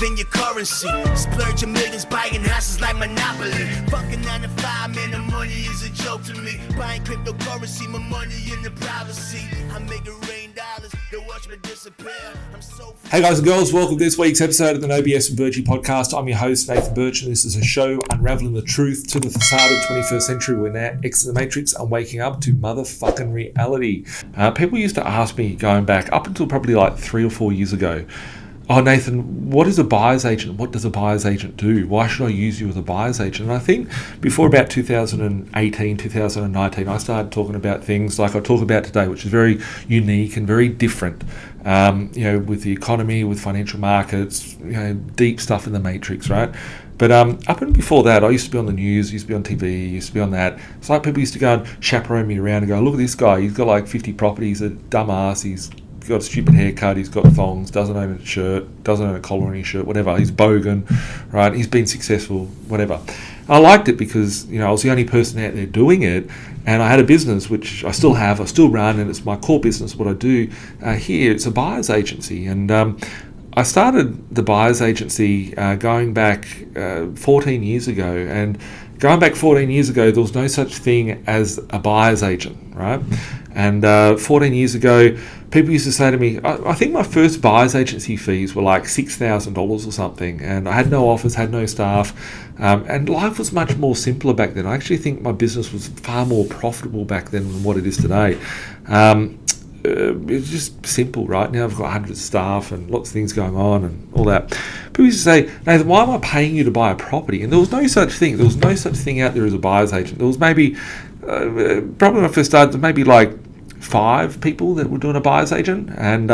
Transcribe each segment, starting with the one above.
than your currency. Splurging millions, buying houses like Monopoly. Fucking 9 to 5, man, the money is a joke to me. Buying cryptocurrency, my money in the privacy. I make it rain dollars, they watch me disappear. I'm so... Hey guys and girls, welcome to this week's episode of the No BS and Birchy podcast. I'm your host, Nathan Birch, and this is a show unraveling the truth to the facade of 21st century. We're now exiting the matrix and waking up to motherfucking reality. People used to ask me, going back up until probably like 3 or 4 years ago, oh Nathan, what is a buyer's agent? What does a buyer's agent do? Why should I use you as a buyer's agent? And I think before about 2018, 2019, I started talking about things like I talk about today, which is very unique and very different. With the economy, with financial markets, deep stuff in the matrix, right? But up and before that, I used to be on the news, used to be on TV, used to be on that. It's like people used to go and chaperone me around and go, look at this guy, he's got like 50 properties, a dumbass, he's got a stupid haircut, he's got thongs, doesn't own a shirt, doesn't own a collar on his shirt, whatever, he's bogan, right? He's been successful, whatever. I liked it because, I was the only person out there doing it, and I had a business, which I still have, I still run, and it's my core business, what I do here. It's a buyer's agency, and I started the buyer's agency going back 14 years ago, and going back 14 years ago, there was no such thing as a buyer's agent, right? And 14 years ago, people used to say to me, I think my first buyer's agency fees were like $6,000 or something, and I had no office, had no staff, and life was much more simpler back then. I actually think my business was far more profitable back then than what it is today. It's just simple, right? Now I've got hundreds of staff and lots of things going on and all that. People used to say, Nathan, why am I paying you to buy a property? And there was no such thing. There was no such thing out there as a buyer's agent. There was maybe, probably when I first started, maybe like 5 people that were doing a buyer's agent, and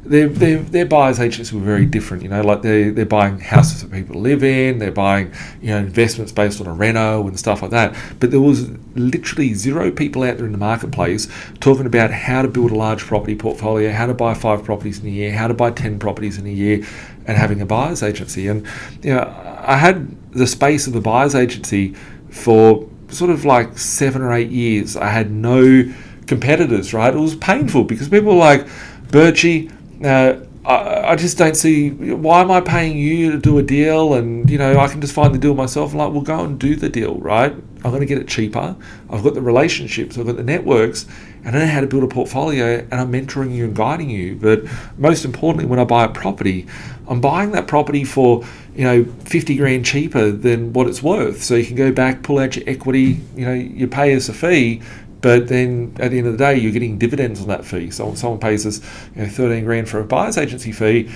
their buyer's agents were very different. Like they're buying houses for people to live in, they're buying investments based on a reno and stuff like that. But there was literally 0 people out there in the marketplace talking about how to build a large property portfolio, how to buy 5 properties in a year, how to buy 10 properties in a year, and having a buyer's agency. And I had the space of the buyer's agency for sort of like 7 or 8 years. I had no competitors, right? It was painful because people were like, Birchy, I just don't see, why am I paying you to do a deal? And, I can just find the deal myself. I'm like, well, go and do the deal, right? I'm going to get it cheaper. I've got the relationships, I've got the networks, and I know how to build a portfolio, and I'm mentoring you and guiding you. But most importantly, when I buy a property, I'm buying that property for, 50 grand cheaper than what it's worth. So you can go back, pull out your equity, you pay us a fee, but then at the end of the day, you're getting dividends on that fee. So when someone pays us 13 grand for a buyer's agency fee,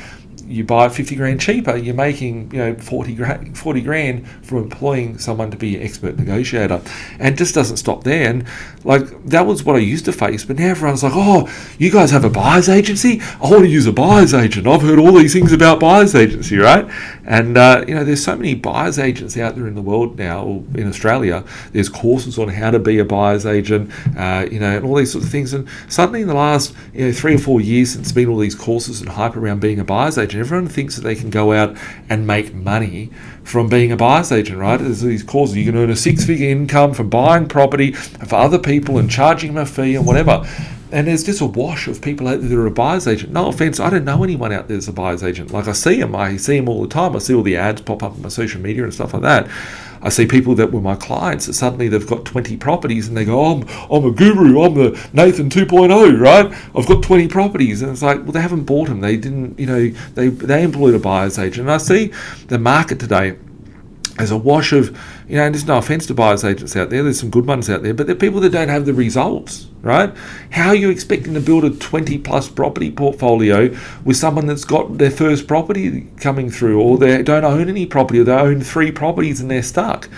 you buy it 50 grand cheaper, you're making 40 grand from employing someone to be an expert negotiator. And it just doesn't stop there. And like that was what I used to face, but now everyone's like, oh, you guys have a buyer's agency? I want to use a buyer's agent. I've heard all these things about buyer's agency, right? And there's so many buyer's agents out there in the world now, or in Australia. There's courses on how to be a buyer's agent, and all these sorts of things. And suddenly in the last 3 or 4 years since there's been all these courses and hype around being a buyer's agent, everyone thinks that they can go out and make money from being a buyer's agent, right? There's these courses, you can earn a 6-figure income from buying property for other people and charging them a fee and whatever. And there's just a wash of people out there that are a buyer's agent. No offense, I don't know anyone out there that's a buyer's agent. Like I see them all the time. I see all the ads pop up on my social media and stuff like that. I see people that were my clients that suddenly they've got 20 properties and they go, I'm a guru, I'm the Nathan 2.0, right? I've got 20 properties. And it's like, well, they haven't bought them. They didn't, they employed a buyer's agent. And I see the market today as a wash of, and there's no offense to buyer's agents out there. There's some good ones out there, but they're people that don't have the results, right? How are you expecting to build a 20 plus property portfolio with someone that's got their first property coming through, or they don't own any property, or they own 3 properties and they're stuck?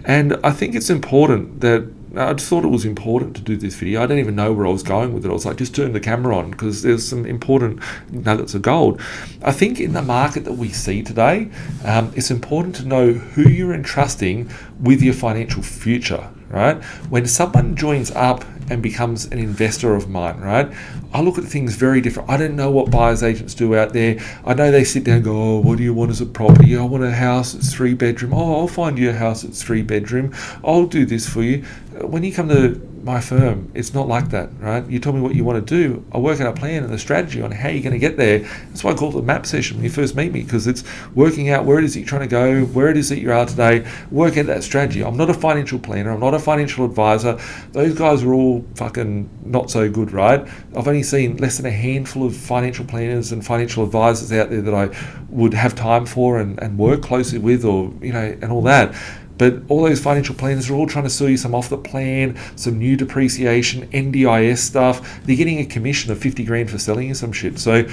And I think it's important that I just thought it was important to do this video. I don't even know where I was going with it. I was like, just turn the camera on because there's some important nuggets of gold. I think in the market that we see today, it's important to know who you're entrusting with your financial future, right? When someone joins up and becomes an investor of mine, right? I look at things very different. I don't know what buyer's agents do out there. I know they sit down and go, oh, what do you want as a property? I want a house that's 3 bedroom. Oh, I'll find you a house that's 3 bedroom. I'll do this for you. When you come to my firm, it's not like that, right? You tell me what you want to do, I work out a plan and a strategy on how you're going to get there. That's why I call it a map session when you first meet me, because it's working out where it is that you're trying to go, where it is that you are today, work out that strategy. I'm not a financial planner, I'm not a financial advisor. Those guys are all fucking not so good, right? I've only seen less than a handful of financial planners and financial advisors out there that I would have time for and work closely with, or, and all that. But all those financial planners are all trying to sell you some off the plan, some new depreciation, NDIS stuff. They're getting a commission of 50 grand for selling you some shit. So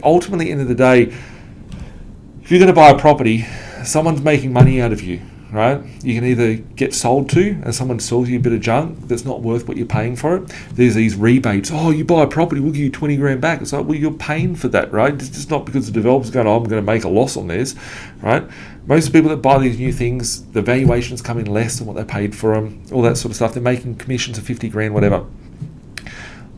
ultimately, at the end of the day, if you're going to buy a property, someone's making money out of you, right? You can either get sold to and someone sells you a bit of junk that's not worth what you're paying for it. There's these rebates. Oh, you buy a property, we'll give you 20 grand back. It's like, well, you're paying for that, right? It's just not because the developer's going, oh, I'm going to make a loss on this, right? Most people that buy these new things, the valuations come in less than what they paid for them, all that sort of stuff. They're making commissions of 50 grand, whatever.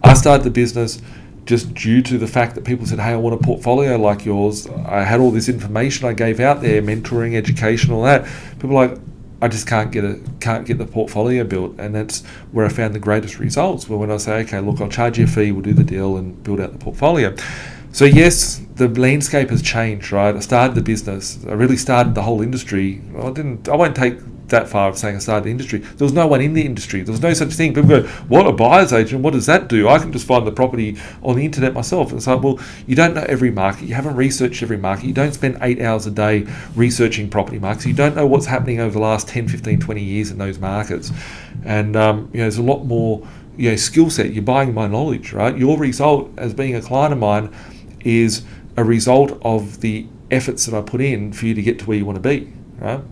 I started the business just due to the fact that people said, hey, I want a portfolio like yours. I had all this information I gave out there, mentoring, education, all that. People are like, I just can't get the portfolio built. And that's where I found the greatest results, were when I say, okay, look, I'll charge you a fee, we'll do the deal and build out the portfolio. So yes, the landscape has changed, right? I started the business. I really started the whole industry. I won't take that far of saying I started the industry. There was no one in the industry. There was no such thing. People go, what, a buyer's agent? What does that do? I can just find the property on the internet myself. And it's like, well, you don't know every market. You haven't researched every market. You don't spend 8 hours a day researching property markets. You don't know what's happening over the last 10, 15, 20 years in those markets. And there's a lot more skill set. You're buying my knowledge, right? Your result as being a client of mine is a result of the efforts that I put in for you to get to where you want to be, right?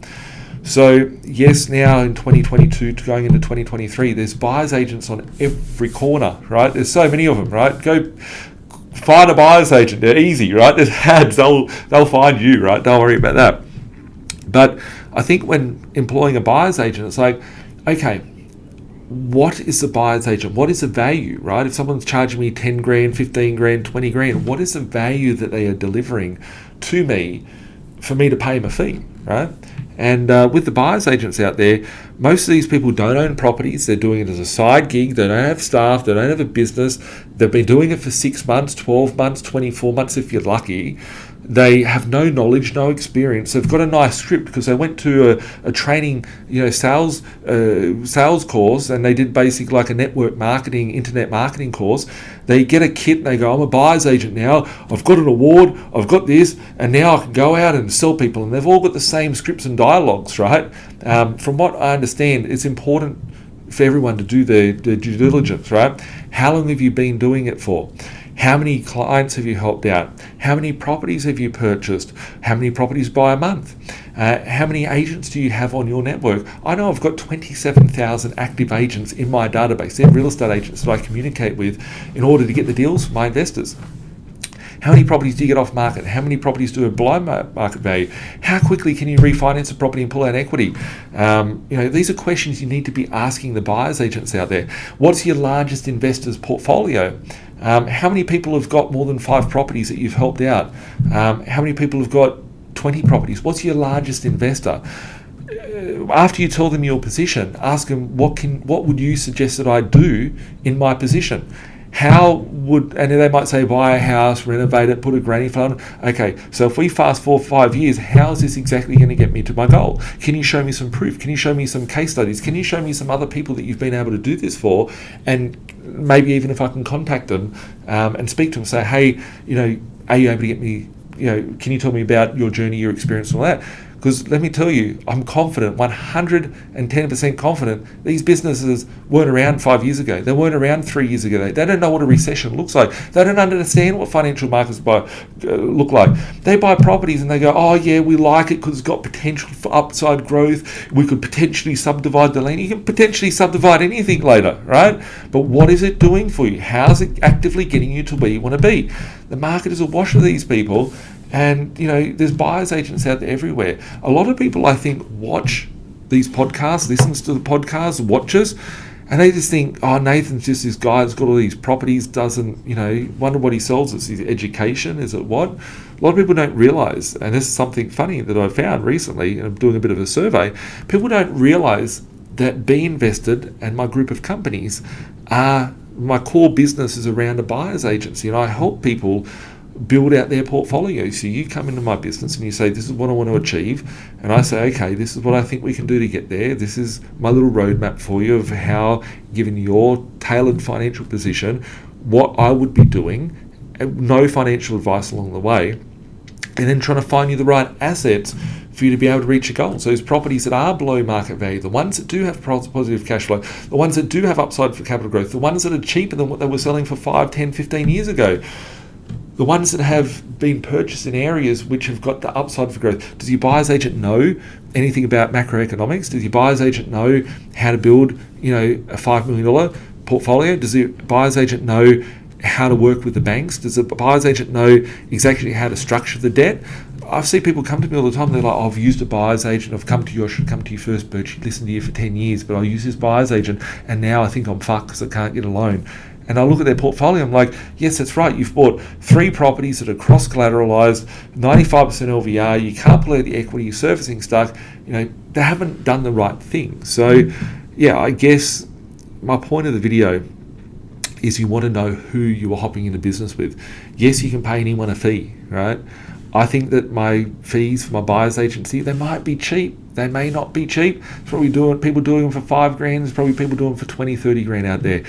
So yes, now in 2022 going into 2023, there's buyer's agents on every corner, right? There's so many of them, right? Go find a buyer's agent. They're easy, right? There's ads. They'll find you, right? Don't worry about that. But I think when employing a buyer's agent, it's like, okay, what is the buyer's agent? What is the value, right? If someone's charging me 10 grand, 15 grand, 20 grand, what is the value that they are delivering to me for me to pay them a fee, right? And with the buyer's agents out there, most of these people don't own properties. They're doing it as a side gig. They don't have staff. They don't have a business. They've been doing it for 6 months, 12 months, 24 months if you're lucky. They have no knowledge, no experience. They've got a nice script because they went to a training, sales course, and they did basically like a network marketing, internet marketing course. They get a kit and they go, I'm a buyer's agent now. I've got an award. I've got this, and now I can go out and sell people. And they've all got the same scripts and dialogues, right? From what I understand, it's important for everyone to do their due diligence, right? How long have you been doing it for? How many clients have you helped out? How many properties have you purchased? How many properties by a month? How many agents do you have on your network? I know I've got 27,000 active agents in my database. They're real estate agents that I communicate with in order to get the deals for my investors. How many properties do you get off market? How many properties do a below market value? How quickly can you refinance a property and pull out equity? These are questions you need to be asking the buyer's agents out there. What's your largest investor's portfolio? How many people have got more than 5 properties that you've helped out? How many people have got 20 properties? What's your largest investor? After you tell them your position, ask them what would you suggest that I do in my position? And they might say buy a house, renovate it, put a granny fund. Okay, so if we fast forward 5 years, how is this exactly going to get me to my goal? Can you show me some proof? Can you show me some case studies? Can you show me some other people that you've been able to do this for? And maybe even if I can contact them and speak to them, say, hey, are you able to get me, can you tell me about your journey, your experience, and all that? Because let me tell you, I'm confident, 110% confident, these businesses weren't around 5 years ago. They weren't around 3 years ago. They don't know what a recession looks like. They don't understand what financial markets look like. They buy properties and they go, oh yeah, we like it because it's got potential for upside growth. We could potentially subdivide the land. You can potentially subdivide anything later, right? But what is it doing for you? How's it actively getting you to where you want to be? The market is awash with these people. And, there's buyer's agents out there everywhere. A lot of people, I think, watch these podcasts, listens to the podcasts, watches, and they just think, oh, Nathan's just this guy that's got all these properties, doesn't, wonder what he sells. Is his education? Is it what? A lot of people don't realise, and this is something funny that I found recently, and I'm doing a bit of a survey, people don't realise that B.Invested and my group of companies are, my core business is around a buyer's agency, and I help people build out their portfolio. So you come into my business and you say, this is what I want to achieve, and I say, okay, this is what I think we can do to get there. This is my little roadmap for you of how, given your tailored financial position, what I would be doing, no financial advice along the way, and then trying to find you the right assets for you to be able to reach your goals. Those properties that are below market value, the ones that do have positive cash flow, the ones that do have upside for capital growth, the ones that are cheaper than what they were selling for 5, 10, 15 years ago, the ones that have been purchased in areas which have got the upside for growth. Does your buyer's agent know anything about macroeconomics? Does your buyer's agent know how to build, a $5 million portfolio? Does the buyer's agent know how to work with the banks? Does the buyer's agent know exactly how to structure the debt? I see people come to me all the time. They're like, I've used a buyer's agent. I should come to you first, Birch. Listened to you for 10 years, but I use this buyer's agent, and now I think I'm fucked because I can't get a loan. And I look at their portfolio, I'm like, yes, that's right. You've bought 3 properties that are cross-collateralized, 95% LVR, you can't pull out the equity, you're servicing stuck. They haven't done the right thing. So, yeah, I guess my point of the video is you want to know who you are hopping into business with. Yes, you can pay anyone a fee, right? I think that my fees for my buyer's agency, they might be cheap. They may not be cheap. It's probably people doing them for $5,000. There's probably people doing them for $20,000, $30,000 out there.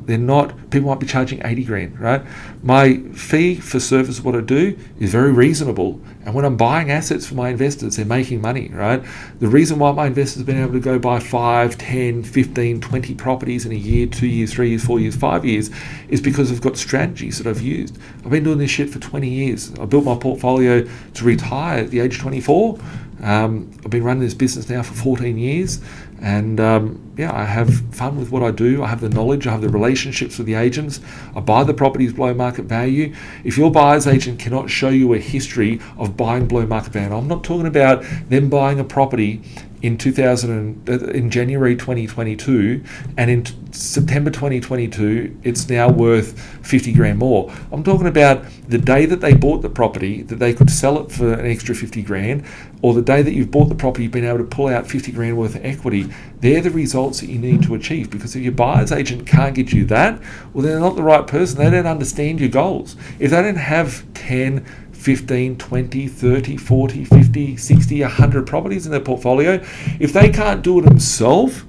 They're not, people might be charging $80,000, right? My fee for service, what I do, is very reasonable. And when I'm buying assets for my investors, they're making money, right? The reason why my investors have been able to go buy 5, 10, 15, 20 properties in a year, 2 years, 3 years, 4 years, 5 years, is because I've got strategies that I've used. I've been doing this shit for 20 years. I built my portfolio to retire at the age of 24. I've been running this business now for 14 years, and I have fun with what I do. I have the knowledge, I have the relationships with the agents. I buy the properties below market value. If your buyer's agent cannot show you a history of buying below market value, I'm not talking about them buying a property in January 2022, and in September 2022 it's now worth $50,000 more. I'm talking about the day that they bought the property, that they could sell it for an extra $50,000, or the day that you've bought the property, you've been able to pull out $50,000 worth of equity. They're the results that you need to achieve, because if your buyer's agent can't get you that, well, they're not the right person. They don't understand your goals. If they don't have 10, 15, 20, 30, 40, 50, 60, 100 properties in their portfolio, if they can't do it themselves,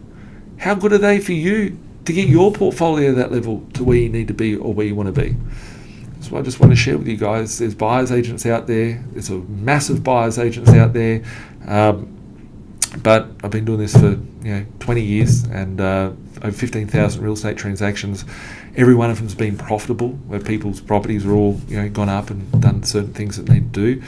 how good are they for you to get your portfolio that level to where you need to be or where you want to be? So I just want to share with you guys, there's buyer's agents out there. There's a massive buyer's agents out there. But I've been doing this for 20 years, and over 15,000 real estate transactions. Every one of them has been profitable, where people's properties are all gone up and done certain things that they need to do.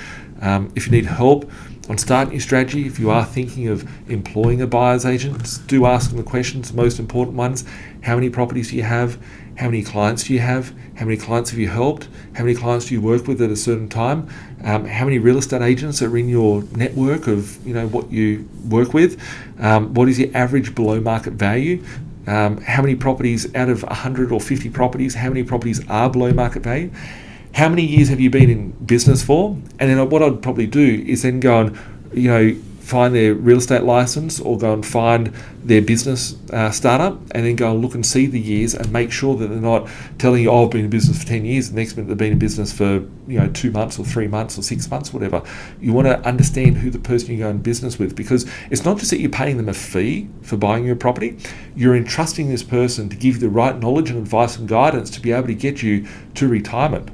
If you need help on starting your strategy, if you are thinking of employing a buyer's agent, do ask them the questions, the most important ones. How many properties do you have? How many clients do you have? How many clients have you helped? How many clients do you work with at a certain time? How many real estate agents are in your network of what you work with? What is your average below market value? How many properties out of 100 or 50 properties, how many properties are below market value? How many years have you been in business for? And then what I'd probably do is then go and find their real estate license, or go and find their business startup, and then go and look and see the years and make sure that they're not telling you, oh, I've been in business for 10 years, the next minute they've been in business for 2 months or 3 months or 6 months, whatever. You want to understand who the person you go in business with, because it's not just that you're paying them a fee for buying your property, you're entrusting this person to give you the right knowledge and advice and guidance to be able to get you to retirement.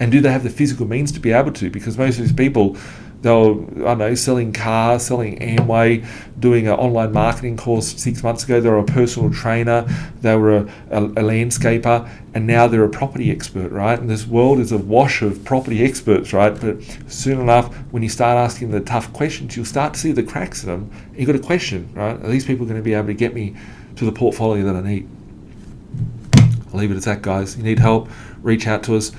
And do they have the physical means to be able to? Because most of these people, they'll, selling cars, selling Amway, doing an online marketing course 6 months ago. They were a personal trainer, they were a landscaper, and now they're a property expert, right? And this world is a wash of property experts, right? But soon enough, when you start asking the tough questions, you'll start to see the cracks in them. You've got a question, right? Are these people going to be able to get me to the portfolio that I need? I'll leave it at that, guys. You need help, reach out to us.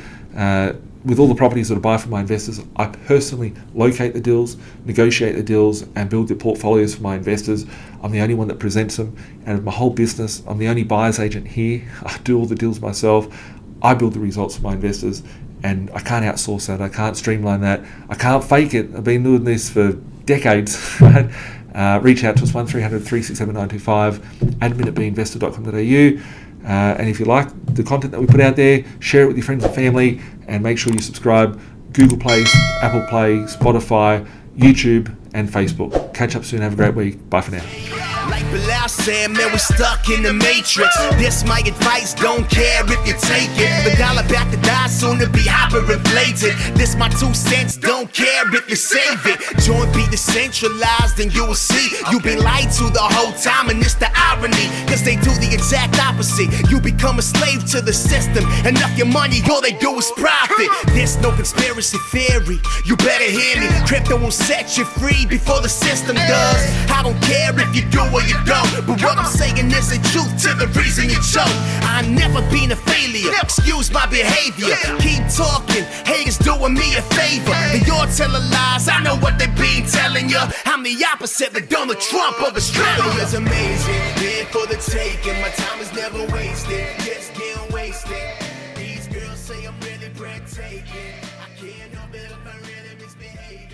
With all the properties that I buy for my investors, I personally locate the deals, negotiate the deals, and build the portfolios for my investors. I'm the only one that presents them, and of my whole business, I'm the only buyer's agent here. I do all the deals myself. I build the results for my investors, and I can't outsource that. I can't streamline that. I can't fake it. I've been doing this for decades, right? reach out to us, 1300 367 925, admin at B.Invested.com.au. And if you like the content that we put out there, share it with your friends and family, and make sure you subscribe. Google Play, Apple Play, Spotify, YouTube, and Facebook. Catch up soon. Have a great week. Bye for now. Like Bilal said, man, we're stuck in the matrix. This my advice, don't care if you take it. The dollar back to die, soon to be hyperinflated. This my 2 cents, don't care if you save it. Join be decentralized and you will see you've been lied to the whole time, and it's the irony, cause they do the exact opposite. You become a slave to the system, and off your money, all they do is profit. There's no conspiracy theory, you better hear me. Crypto will set you free before the system does. I don't care if you do or you don't, but what I'm saying is the truth to the reason you choke. I've never been a failure, excuse my behavior. Keep talking, haters doing me a favor. They all telling lies, I know what they been telling you. I'm the opposite, the Donald Trump of Australia. It's amazing, here for the taking. My time is never wasted, just getting wasted. These girls say I'm really breathtaking. I can't help it if I really misbehaving.